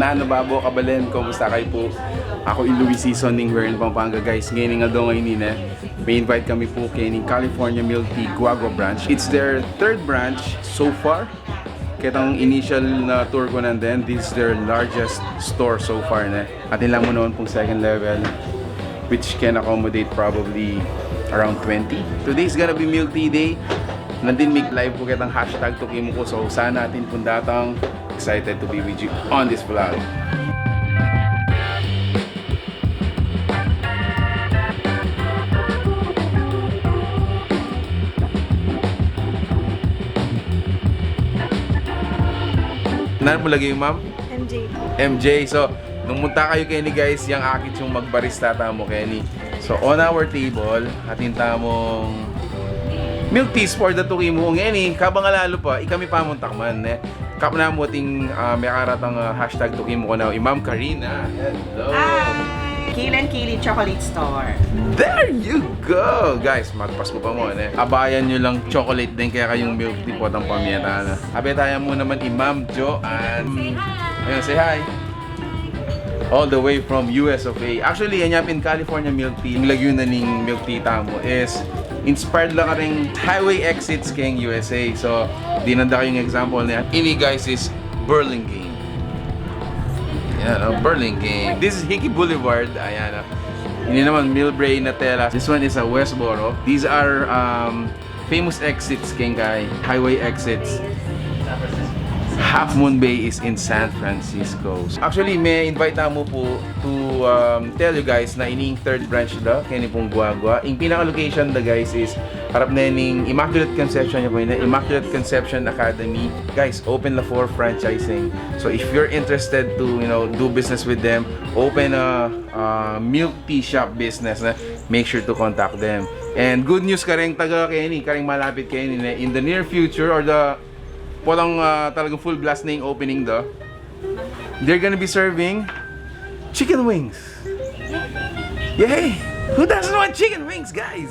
Nanababo kabalen, kumusta kayo po? Ako Louis Season ning we're in Pampanga guys. Ngayon nga daw ngayon nina. May invite kami po kay California Milktea Guagua Branch. It's their third branch so far. Kitang initial na tour ko nandun, this is their largest store so far na. Atin lang mo noon pong second level, which can accommodate probably around 20. Today's gonna be Milktea Day. Nandin make live po kitang hashtag Tukimo ko. So sana atin pong datang. Excited to be with you on this vlog. Ano mo lagi yung ma'am? MJ. MJ. So, nung munta kayo Kenny guys, yung akit yung magbarista tamo Kenny. So, on our table, atin tamong milk teas for the Tukimo Kenny. Kabang lalo pa, ikami pamuntak man. Kap na mo ting may karatang hashtag Tukimo ko na, Ma'am Karina. Hello. Hi! Kilan Kili Chocolate Store. There you go! Guys, magpas mo pa mo. Abayan nyo lang chocolate din kaya kayong milk tea po ng pamiyata. Abetayan mo naman Ma'am Joanne. Say hi! Ayun, say hi! All the way from US of A. Actually, yan yapin California Milktea. Yung lagyan na ning milk tea tamo is inspired lang ka ring highway exits kayong USA. So, dinanda kayong example na ini guys is Burlingame. Ayan, Burlingame. This is Hickey Boulevard. Ayan. Ini naman Millbrae na tela. This one is a Westboro. These are famous exits kay highway exits. Half Moon Bay is in San Francisco. Actually, may invite mo po to tell you guys na ining third branch da kini pong Guagua. Ang pinaka-location da guys is harap na ning Immaculate Concepcion Immaculate Concepcion Academy. Guys, open la for franchising. So if you're interested to, do business with them, open a milk tea shop business na, make sure to contact them. And good news karing taga Kenny, karing malapit Kenny na in the near future or the walang talagang full blast na yung opening do, they're gonna be serving chicken wings. Yay! Who doesn't want chicken wings, guys?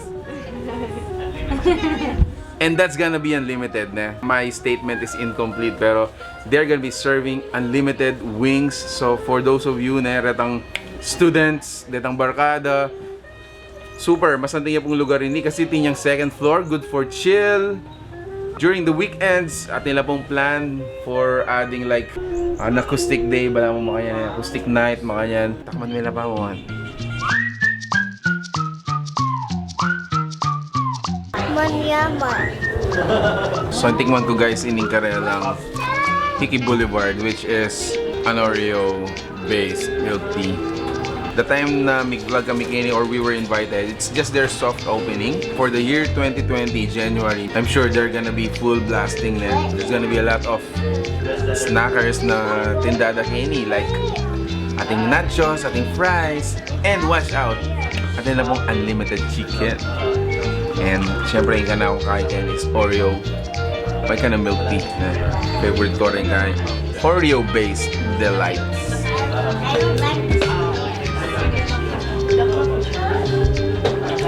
And that's gonna be unlimited na. My statement is incomplete pero they're gonna be serving unlimited wings. So for those of you na retang students, retang barkada, super, mas natin yung pong lugar ini kasi tinyang second floor, good for chill. During the weekends, at nila pong plan for adding like an acoustic day, bala mo mga yan, acoustic night, mga yan. Takman nila pa mo. Manyama. So, ang tikman ko guys, ining karelang Hickey Boulevard, which is an Oreo-based milk tea. The time na mag-vlog kami Kenny or we were invited, it's just their soft opening for the year 2020, January. I'm sure they're gonna be full blasting then. There's gonna be a lot of snackers na tindada Kenny like ating nachos, ating fries, and watch out, ating na pong unlimited chicken. And syempre yung kanang kain Kenny is Oreo. May ka na milk tea na favorite ko rin kain. Oreo-based delights. I don't like this.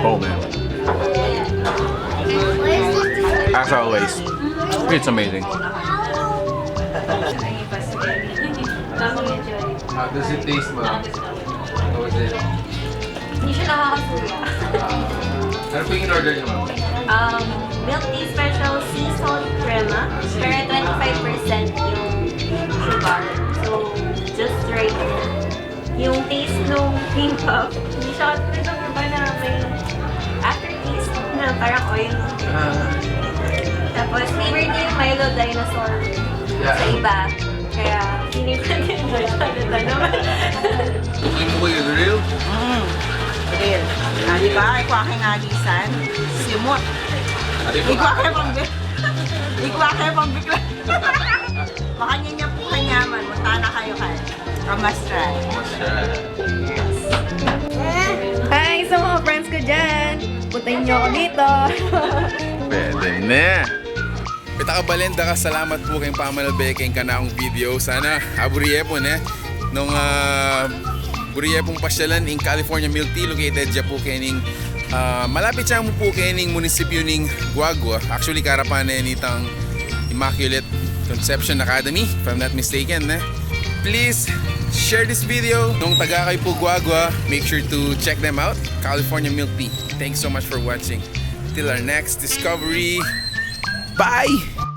Oh man. As always, it's amazing. How does it taste, ma'am? How is it? Hindi siya nakakasuya. Ano po yung in-order niyo, ma'am? Milk tea special sea salt crema. Pero 25% yung sugar. So, just right there. Yung taste nung cream puff, hindi siya ito ba na may aftertaste na parang oil. Tapos flavor niya yung Milo Dinosaur sa iba. Kaya feeling ko din mo siya na naman. Yung mo yung real? Real. Di ba? Ikwake nga gisan. Simot. Ikwake pang bigla. Baka niya po kanyaman. Munta na kayo kayo. Kamastra. Hi sa mga friends ko dyan! Puntayin niyo ako dito! Pwede na! Pitakabalenda ka, salamat po kayong pamanalbeking ka na akong video. Sana aburiye po na nung buriye pong pasyalan in California Milktea located dyan po kaning malapit siya mo po kaning munisipyo ng Guagua. Actually karapan na nitang Immaculate Concepcion Academy if I'm not mistaken. Please share this video. Nung taga kayo po Guagua, make sure to check them out. California Milktea. Thanks so much for watching. Till our next discovery. Bye!